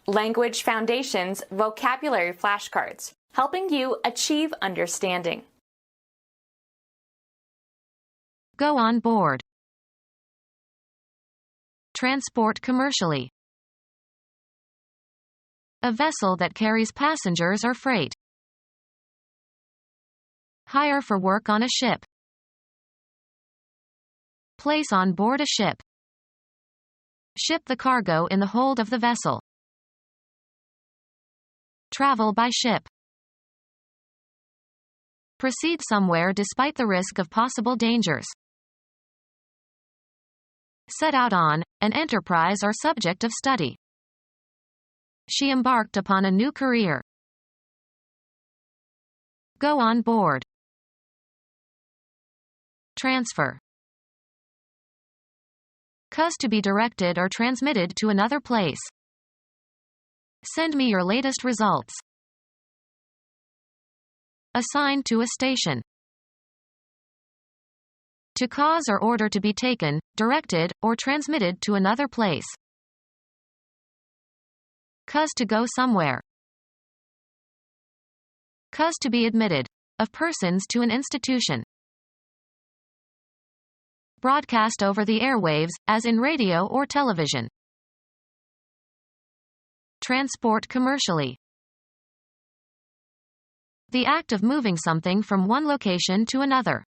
Language Foundations Vocabulary Flashcards, helping you achieve understanding. Go on board. Transport commercially. A vessel that carries passengers or freight. Hire for work on a ship. Place on board a ship. Ship the cargo in the hold of the vessel. Travel by ship. Proceed somewhere despite the risk of possible dangers. Set out on an enterprise or subject of study. She embarked upon a new career. Go on board. Transfer. Cause to be directed or transmitted to another place. Send me your latest results. Assigned to a station. To cause or order to be taken, directed, or transmitted to another place. Cause to go somewhere. Cause to be admitted. Of persons to an institution. Broadcast over the airwaves, as in radio or television. Transport commercially. The act of moving something from one location to another.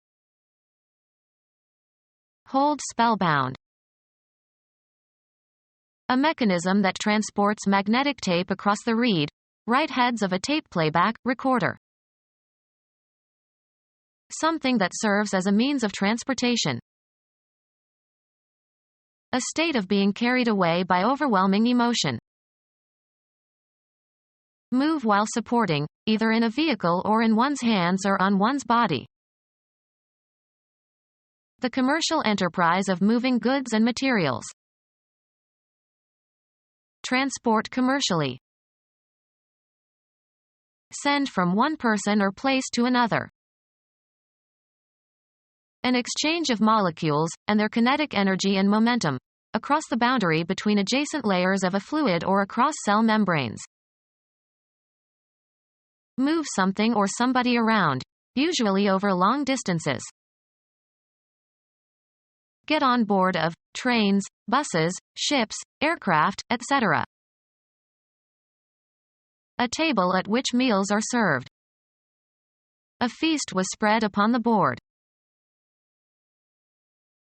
Hold spellbound. A mechanism that transports magnetic tape across the read, write heads of a tape playback recorder. Something that serves as a means of transportation. A state of being carried away by overwhelming emotion. Move while supporting, either in a vehicle or in one's hands or on one's body. The commercial enterprise of moving goods and materials. Transport commercially. Send from one person or place to another. An exchange of molecules, and their kinetic energy and momentum, across the boundary between adjacent layers of a fluid or across cell membranes. Move something or somebody around, usually over long distances. Get on board of trains, buses, ships, aircraft, etc. A table at which meals are served. A feast was spread upon the board.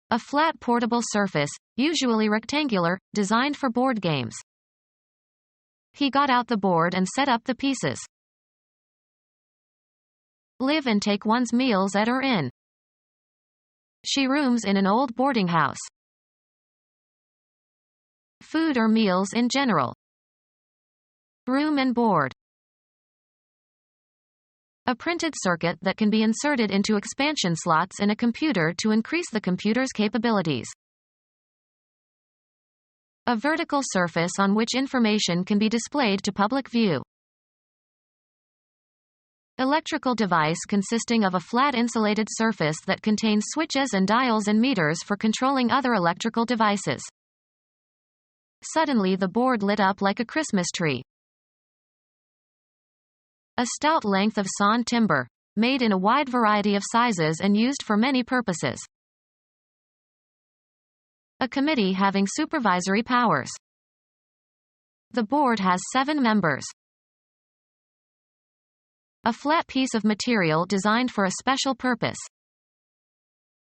A flat portable surface, usually rectangular, designed for board games. He got out the board and set up the pieces. Live and take one's meals at or inn. She rooms in an old boarding house. Food or meals in general. Room and board. A printed circuit that can be inserted into expansion slots in a computer to increase the computer's capabilities. A vertical surface on which information can be displayed to public view. Electrical device consisting of a flat insulated surface that contains switches and dials and meters for controlling other electrical devices. Suddenly the board lit up like a Christmas tree. A stout length of sawn timber, made in a wide variety of sizes and used for many purposes. A committee having supervisory powers. The board has 7 members. A flat piece of material designed for a special purpose.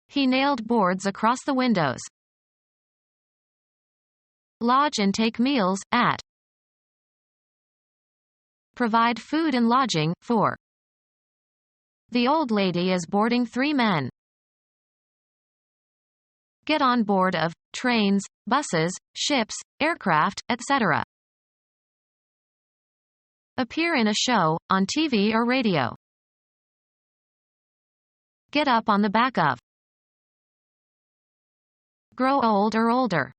He nailed boards across the windows. Lodge and take meals, at. Provide food and lodging, for. The old lady is boarding 3 men. Get on board of trains, buses, ships, aircraft, etc. Appear in a show, on TV or radio. Get up on the back of. Grow old or older.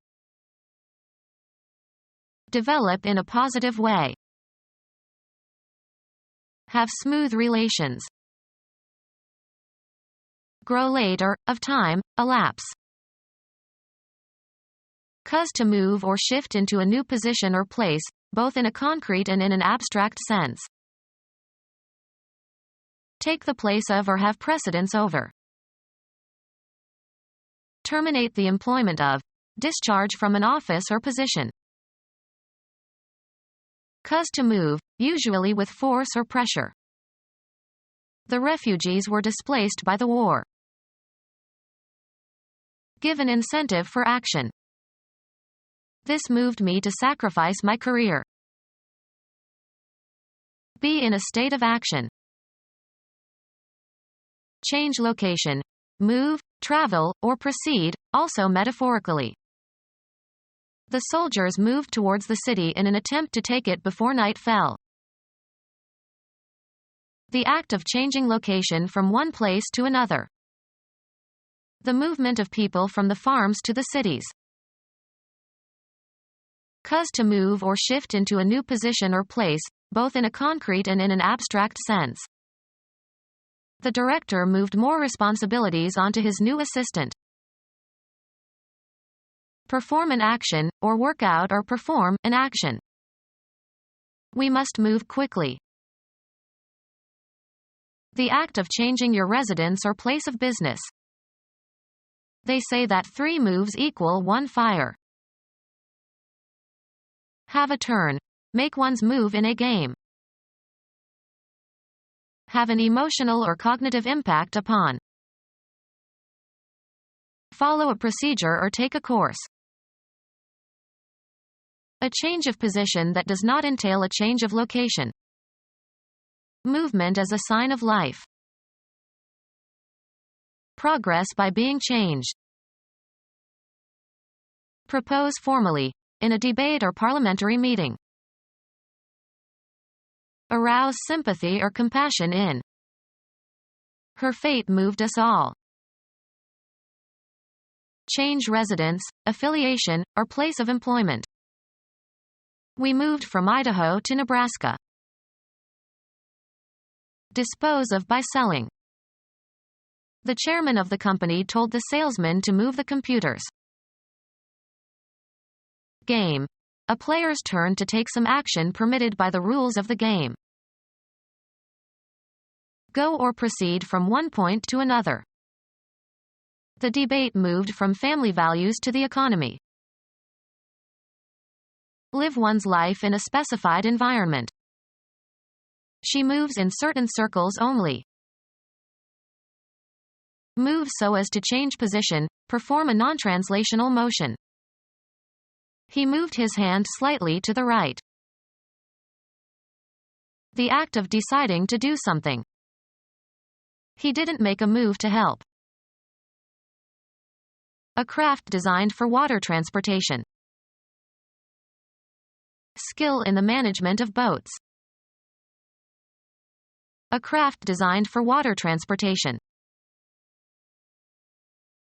Develop in a positive way. Have smooth relations. Grow late or, of time, elapse. Cause to move or shift into a new position or place, both in a concrete and in an abstract sense. Take the place of or have precedence over. Terminate the employment of. Discharge from an office or position. Cause to move, usually with force or pressure. The refugees were displaced by the war. Give an incentive for action. This moved me to sacrifice my career. Be in a state of action. Change location. Move, travel, or proceed, also metaphorically. The soldiers moved towards the city in an attempt to take it before night fell. The act of changing location from one place to another. The movement of people from the farms to the cities. Cause to move or shift into a new position or place, both in a concrete and in an abstract sense. The director moved more responsibilities onto his new assistant. Perform an action, or work out or perform an action. We must move quickly. The act of changing your residence or place of business. They say that 3 moves equal 1 fire. Have a turn. Make one's move in a game. Have an emotional or cognitive impact upon. Follow a procedure or take a course. A change of position that does not entail a change of location. Movement as a sign of life. Progress by being changed. Propose formally, in a debate or parliamentary meeting. Arouse sympathy or compassion in. Her fate moved us all. Change residence, affiliation, or place of employment. We moved from Idaho to Nebraska. Dispose of by selling. The chairman of the company told the salesman to move the computers. Game. A player's turn to take some action permitted by the rules of the game. Go or proceed from one point to another. The debate moved from family values to the economy. Live one's life in a specified environment. She moves in certain circles only. Move so as to change position, perform a non-translational motion. He moved his hand slightly to the right. The act of deciding to do something. He didn't make a move to help. A craft designed for water transportation. Skill in the management of boats. A craft designed for water transportation.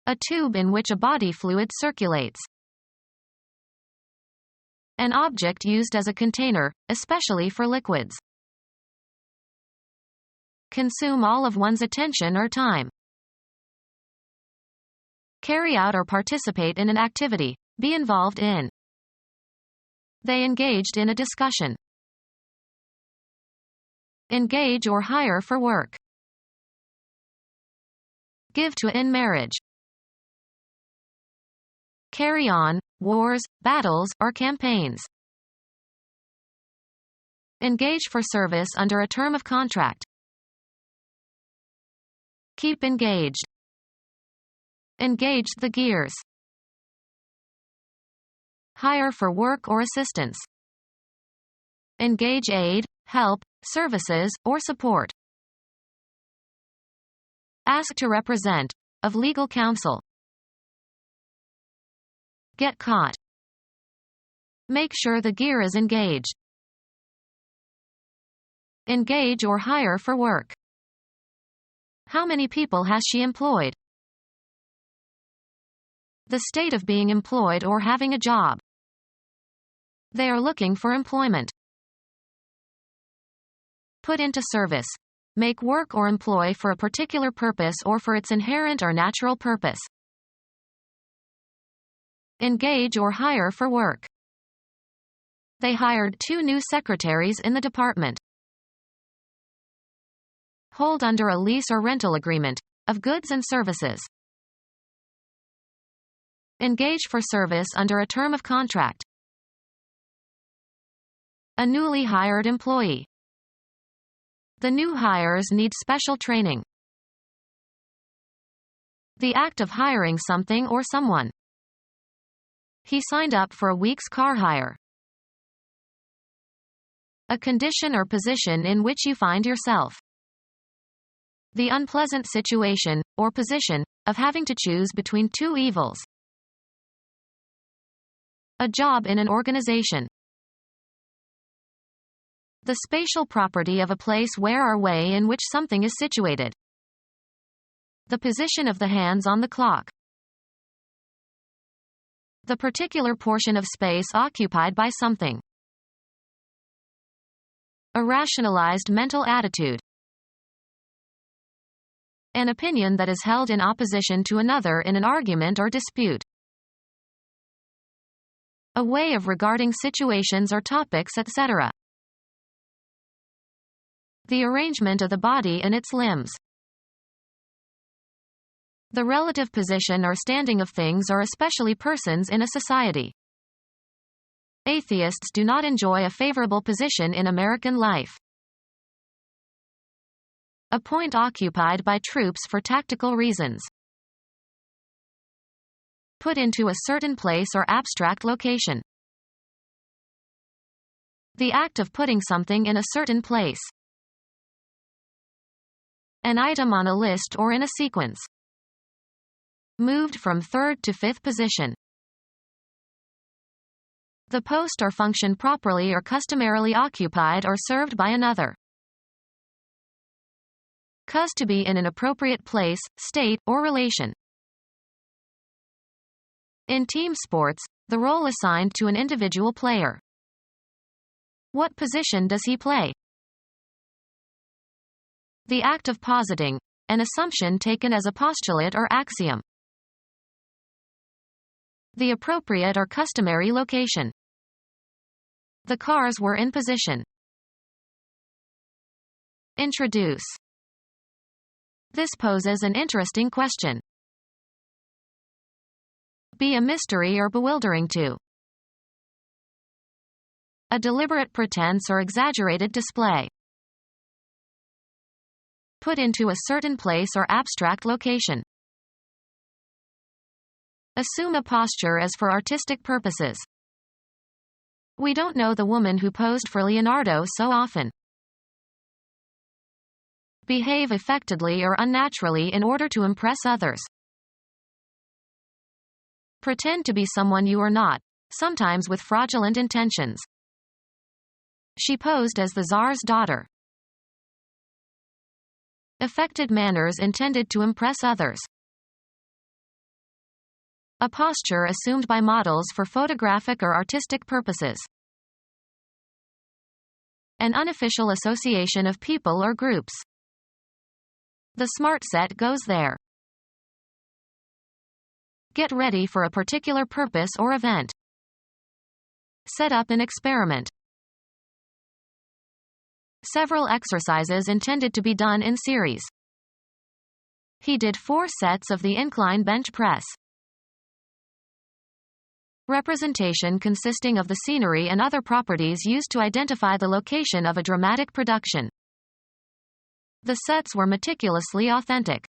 A tube in which a body fluid circulates. An object used as a container, especially for liquids. Consume all of one's attention or time. Carry out or participate in an activity, be involved in. They engaged in a discussion. Engage or hire for work. Give to in marriage. Carry on, wars, battles, or campaigns. Engage for service under a term of contract. Keep engaged. Engage the gears. Hire for work or assistance. Engage aid, help, services, or support. Ask to represent, of legal counsel. Get caught. Make sure the gear is engaged. Engage or hire for work. How many people has she employed? The state of being employed or having a job. They are looking for employment. Put into service. Make work or employ for a particular purpose or for its inherent or natural purpose. Engage or hire for work. They hired 2 new secretaries in the department. Hold under a lease or rental agreement of goods and services. Engage for service under a term of contract. A newly hired employee. The new hires need special training. The act of hiring something or someone. He signed up for a week's car hire. A condition or position in which you find yourself. The unpleasant situation, or position, of having to choose between 2 evils. A job in an organization. The spatial property of a place where or way in which something is situated. The position of the hands on the clock. The particular portion of space occupied by something. A rationalized mental attitude. An opinion that is held in opposition to another in an argument or dispute. A way of regarding situations or topics, etc. The arrangement of the body and its limbs. The relative position or standing of things or especially persons in a society. Atheists do not enjoy a favorable position in American life. A point occupied by troops for tactical reasons. Put into a certain place or abstract location. The act of putting something in a certain place. An item on a list or in a sequence. Moved from 3rd to 5th position. The post or function properly or customarily occupied or served by another. Cause to be in an appropriate place, state, or relation. In team sports, the role assigned to an individual player. What position does he play? The act of positing, an assumption taken as a postulate or axiom. The appropriate or customary location. The cars were in position. Introduce. This poses an interesting question. Be a mystery or bewildering to. A deliberate pretense or exaggerated display. Put into a certain place or abstract location. Assume a posture as for artistic purposes. We don't know the woman who posed for Leonardo so often. Behave affectedly or unnaturally in order to impress others. Pretend to be someone you are not, sometimes with fraudulent intentions. She posed as the Tsar's daughter. Affected manners intended to impress others. A posture assumed by models for photographic or artistic purposes. An unofficial association of people or groups. The smart set goes there. Get ready for a particular purpose or event. Set up an experiment. Several exercises intended to be done in series. He did 4 sets of the incline bench press. Representation consisting of the scenery and other properties used to identify the location of a dramatic production. The sets were meticulously authentic.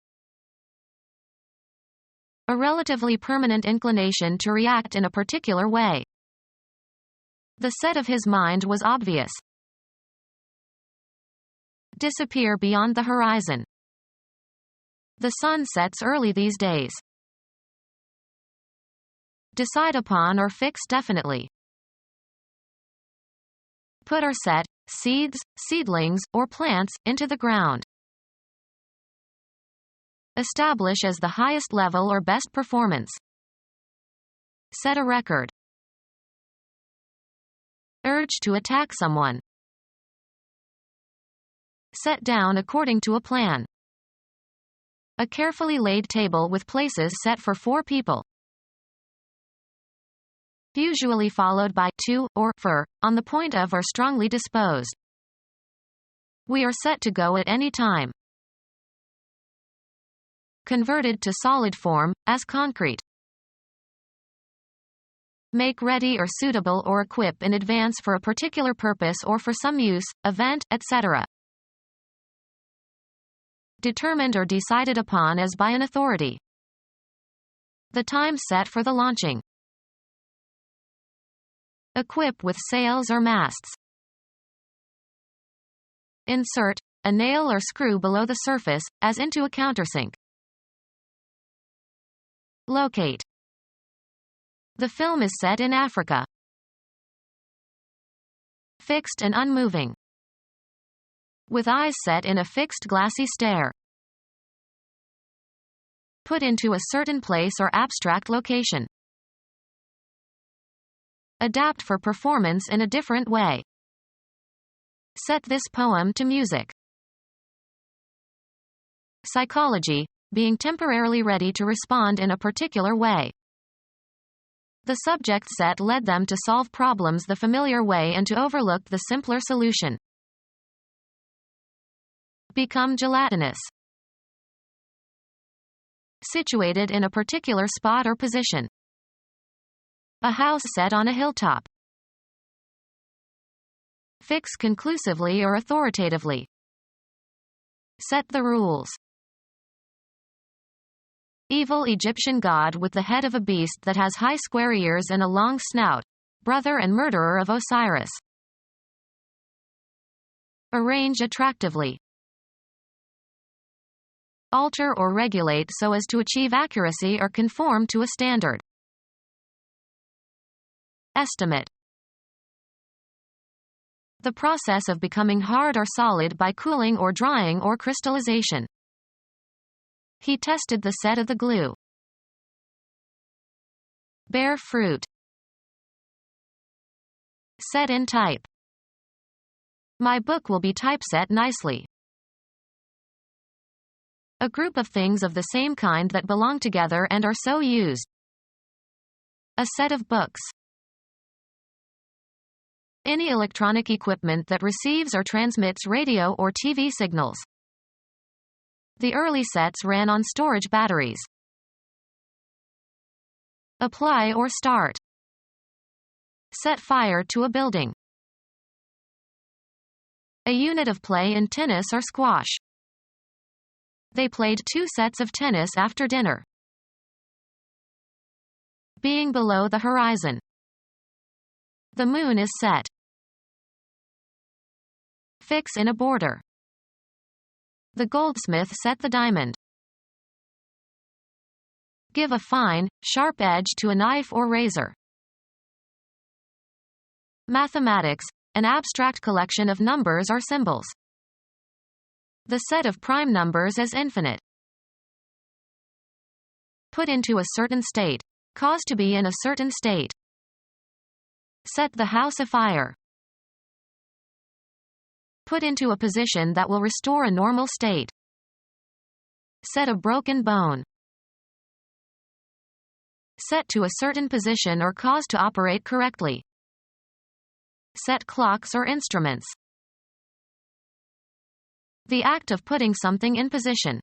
A relatively permanent inclination to react in a particular way. The set of his mind was obvious. Disappear beyond the horizon. The sun sets early these days. Decide upon or fix definitely. Put or set, seeds, seedlings, or plants, into the ground. Establish as the highest level or best performance. Set a record. Urge to attack someone. Set down according to a plan. A carefully laid table with places set for 4 people. usually followed by to or for, on the point of or strongly disposed. We are set to go at any time. Converted to solid form, as concrete. Make ready or suitable or equip in advance for a particular purpose or for some use, event, etc. Determined or decided upon as by an authority. The time set for the launching. Equip with sails or masts. Insert a nail or screw below the surface, as into a countersink. Locate. The film is set in Africa. Fixed and unmoving. With eyes set in a fixed glassy stare. Put into a certain place or abstract location. Adapt for performance in a different way. Set this poem to music. Psychology, being temporarily ready to respond in a particular way. The subject set led them to solve problems the familiar way and to overlook the simpler solution. Become gelatinous. Situated in a particular spot or position. A house set on a hilltop. Fix conclusively or authoritatively. Set the rules. Evil Egyptian god with the head of a beast that has high square ears and a long snout, brother and murderer of Osiris. Arrange attractively. Alter or regulate so as to achieve accuracy or conform to a standard. Estimate. The process of becoming hard or solid by cooling or drying or crystallization. He tested the set of the glue. Bear fruit. Set in type. My book will be typeset nicely. A group of things of the same kind that belong together and are so used. A set of books. Any electronic equipment that receives or transmits radio or TV signals. The early sets ran on storage batteries. Apply or start. Set fire to a building. A unit of play in tennis or squash. They played 2 sets of tennis after dinner. Being below the horizon. The moon is set. Fix in a border. The goldsmith set the diamond. Give a fine, sharp edge to a knife or razor. Mathematics, an abstract collection of numbers or symbols. The set of prime numbers as infinite. Put into a certain state. Cause to be in a certain state. Set the house afire. Put into a position that will restore a normal state. Set a broken bone. Set to a certain position or cause to operate correctly. Set clocks or instruments. The act of putting something in position.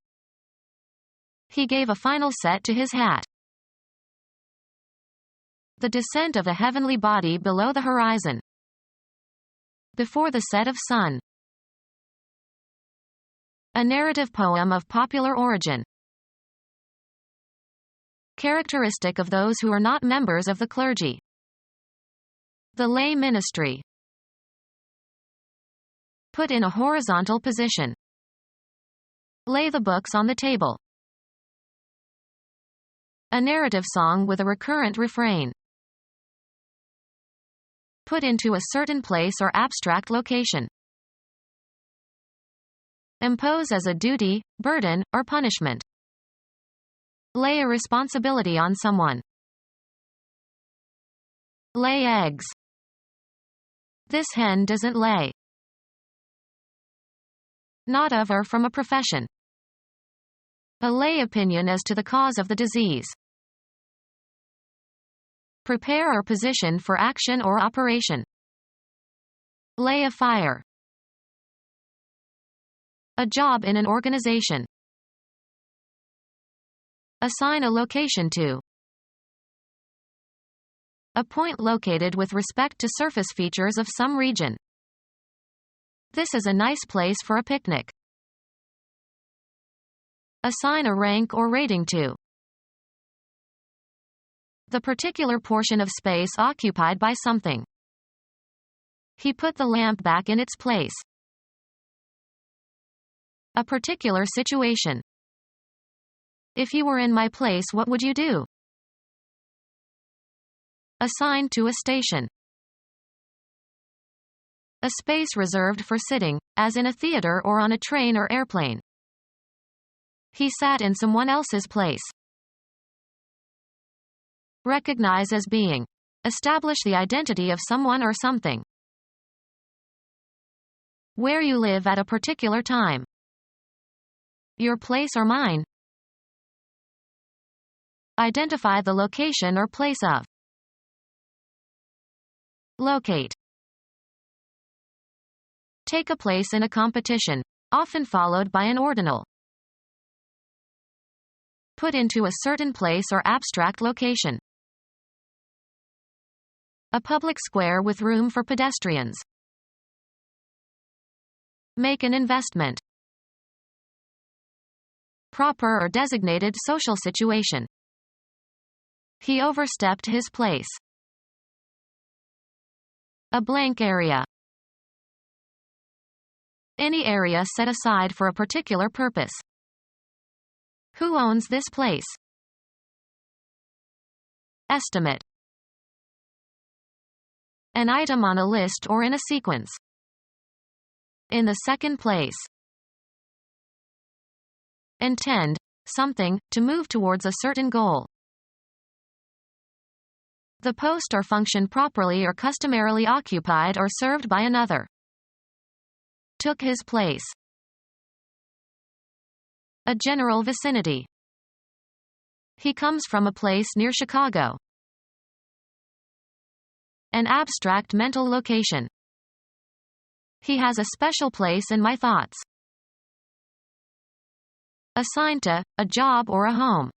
He gave a final set to his hat. The descent of a heavenly body below the horizon. Before the set of sun. A narrative poem of popular origin. Characteristic of those who are not members of the clergy. The lay ministry. Put in a horizontal position. Lay the books on the table. A narrative song with a recurrent refrain. Put into a certain place or abstract location. Impose as a duty, burden, or punishment. Lay a responsibility on someone. Lay eggs. This hen doesn't lay. Not of or from a profession. A lay opinion as to the cause of the disease. Prepare or position for action or operation. Lay a fire. A job in an organization. Assign a location to. A point located with respect to surface features of some region. This is a nice place for a picnic. Assign a rank or rating to. The particular portion of space occupied by something. He put the lamp back in its place. A particular situation. If you were in my place, what would you do? Assign to a station. A space reserved for sitting, as in a theater or on a train or airplane. He sat in someone else's place. Recognize as being. Establish the identity of someone or something. Where you live at a particular time. Your place or mine. Identify the location or place of. Locate. Take a place in a competition, often followed by an ordinal. Put into a certain place or abstract location. A public square with room for pedestrians. Make an investment. Proper or designated social situation. He overstepped his place. A blank area. Any area set aside for a particular purpose. Who owns this place? Estimate. An item on a list or in a sequence. In the second place. Intend, something, to move towards a certain goal. The post or function properly or customarily occupied or served by another. Took his place. A general vicinity. He comes from a place near Chicago. An abstract mental location. He has a special place in my thoughts. Assigned to, a job or a home.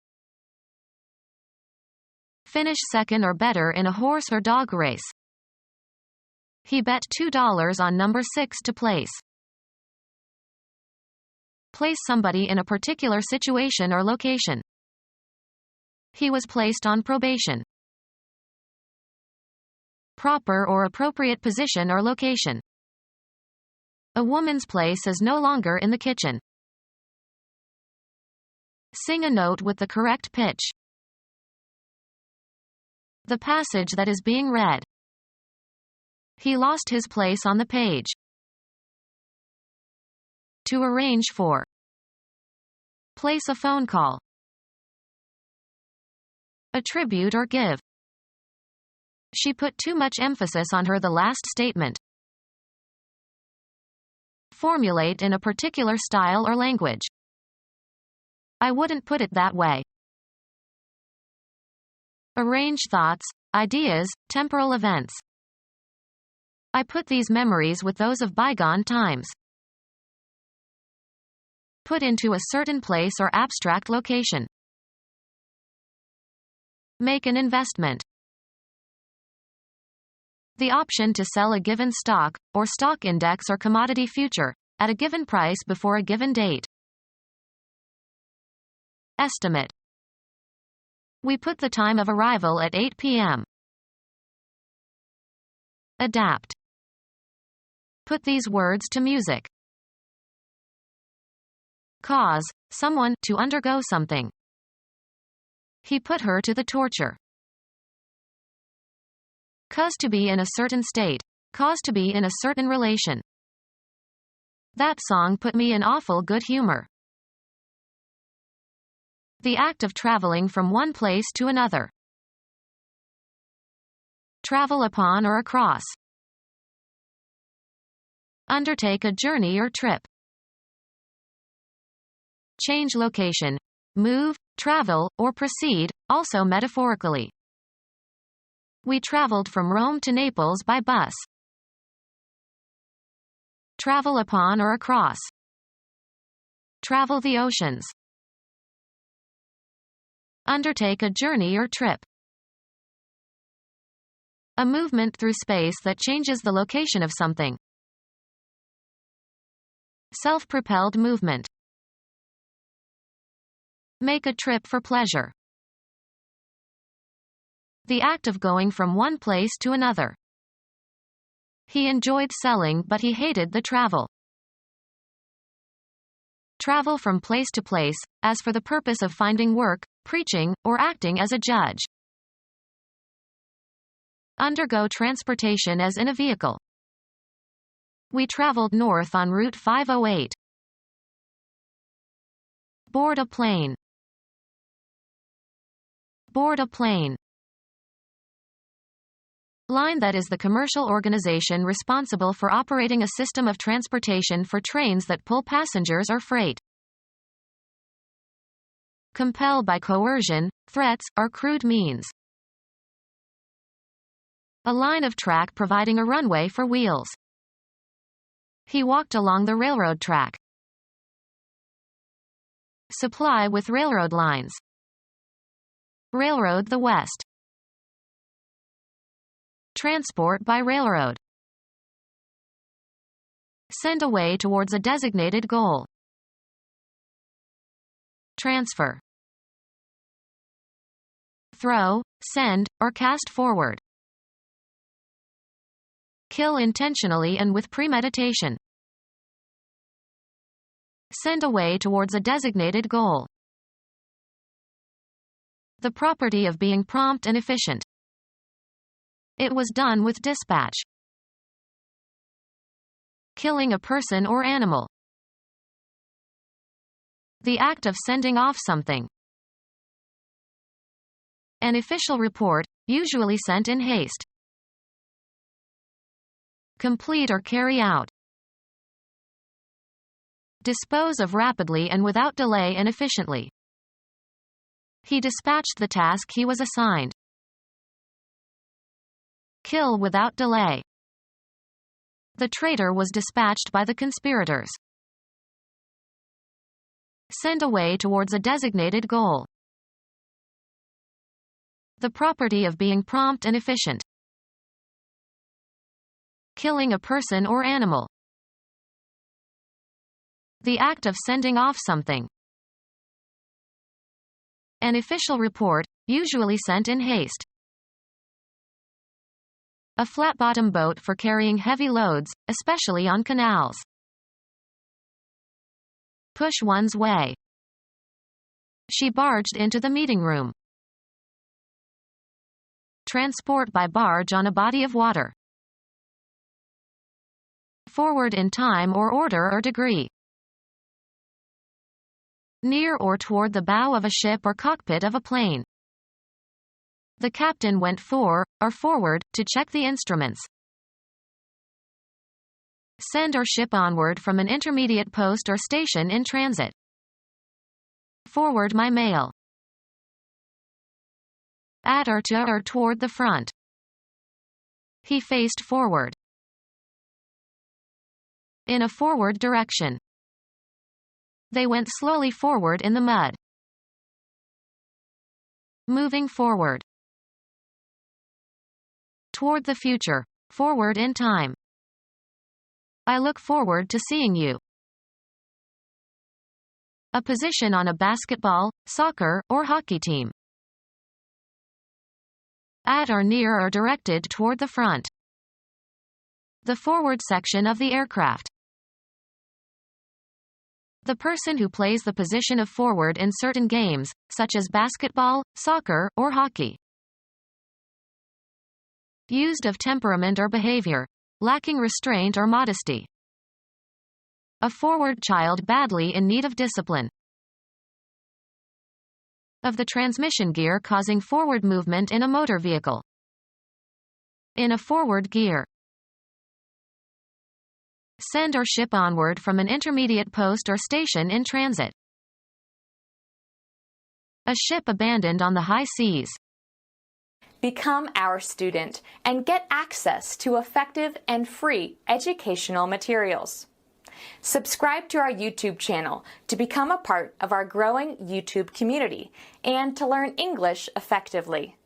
Finish second or better in a horse or dog race. He bet $2 on number 6 to place. Place somebody in a particular situation or location. He was placed on probation. Proper or appropriate position or location. A woman's place is no longer in the kitchen. Sing a note with the correct pitch. The passage that is being read. He lost his place on the page. To arrange for. Place a phone call. Attribute or give. She put too much emphasis on the last statement. Formulate in a particular style or language. I wouldn't put it that way. Arrange thoughts, ideas, temporal events. I put these memories with those of bygone times. Put into a certain place or abstract location. Make an investment. The option to sell a given stock, or stock index or commodity future, at a given price before a given date. Estimate. We put the time of arrival at 8 p.m. Adapt. Put these words to music. Cause someone to undergo something. He put her to the torture. Cause to be in a certain state. Cause to be in a certain relation. That song put me in awful good humor. The act of traveling from one place to another. Travel upon or across. Undertake a journey or trip. Change location. Move, travel, or proceed, also metaphorically. We traveled from Rome to Naples by bus. Travel upon or across. Travel the oceans. Undertake a journey or trip. A movement through space that changes the location of something. Self-propelled movement. Make a trip for pleasure. The act of going from one place to another. He enjoyed selling but he hated the travel. Travel from place to place, as for the purpose of finding work, preaching, or acting as a judge. Undergo transportation as in a vehicle. We traveled north on Route 508. Board a plane. Board a plane. Line that is the commercial organization responsible for operating a system of transportation for trains that pull passengers or freight. Compel by coercion, threats, or crude means. A line of track providing a runway for wheels. He walked along the railroad track. Supply with railroad lines. Railroad the West. Transport by railroad. Send away towards a designated goal. Transfer. Throw, send, or cast forward. Kill intentionally and with premeditation. Send away towards a designated goal. The property of being prompt and efficient. It was done with dispatch. Killing a person or animal. The act of sending off something. An official report, usually sent in haste. Complete or carry out. Dispose of rapidly and without delay and efficiently. He dispatched the task he was assigned. Kill without delay. The traitor was dispatched by the conspirators. Send away towards a designated goal. The property of being prompt and efficient. Killing a person or animal. The act of sending off something. An official report, usually sent in haste. A flat-bottom boat for carrying heavy loads, especially on canals. Push one's way. She barged into the meeting room. Transport by barge on a body of water. Forward in time or order or degree. Near or toward the bow of a ship or cockpit of a plane. The captain went for, or forward, to check the instruments. Send or ship onward from an intermediate post or station in transit. Forward my mail. At or to or toward the front. He faced forward. In a forward direction. They went slowly forward in the mud. Moving forward. Toward the future, forward in time. I look forward to seeing you. A position on a basketball, soccer, or hockey team. At or near or directed toward the front. The forward section of the aircraft. The person who plays the position of forward in certain games, such as basketball, soccer, or hockey. Used of temperament or behavior, lacking restraint or modesty. A forward child badly in need of discipline. Of the transmission gear causing forward movement in a motor vehicle. In a forward gear. Send or ship onward from an intermediate post or station in transit. A ship abandoned on the high seas. Become our student and get access to effective and free educational materials. Subscribe to our YouTube channel to become a part of our growing YouTube community and to learn English effectively.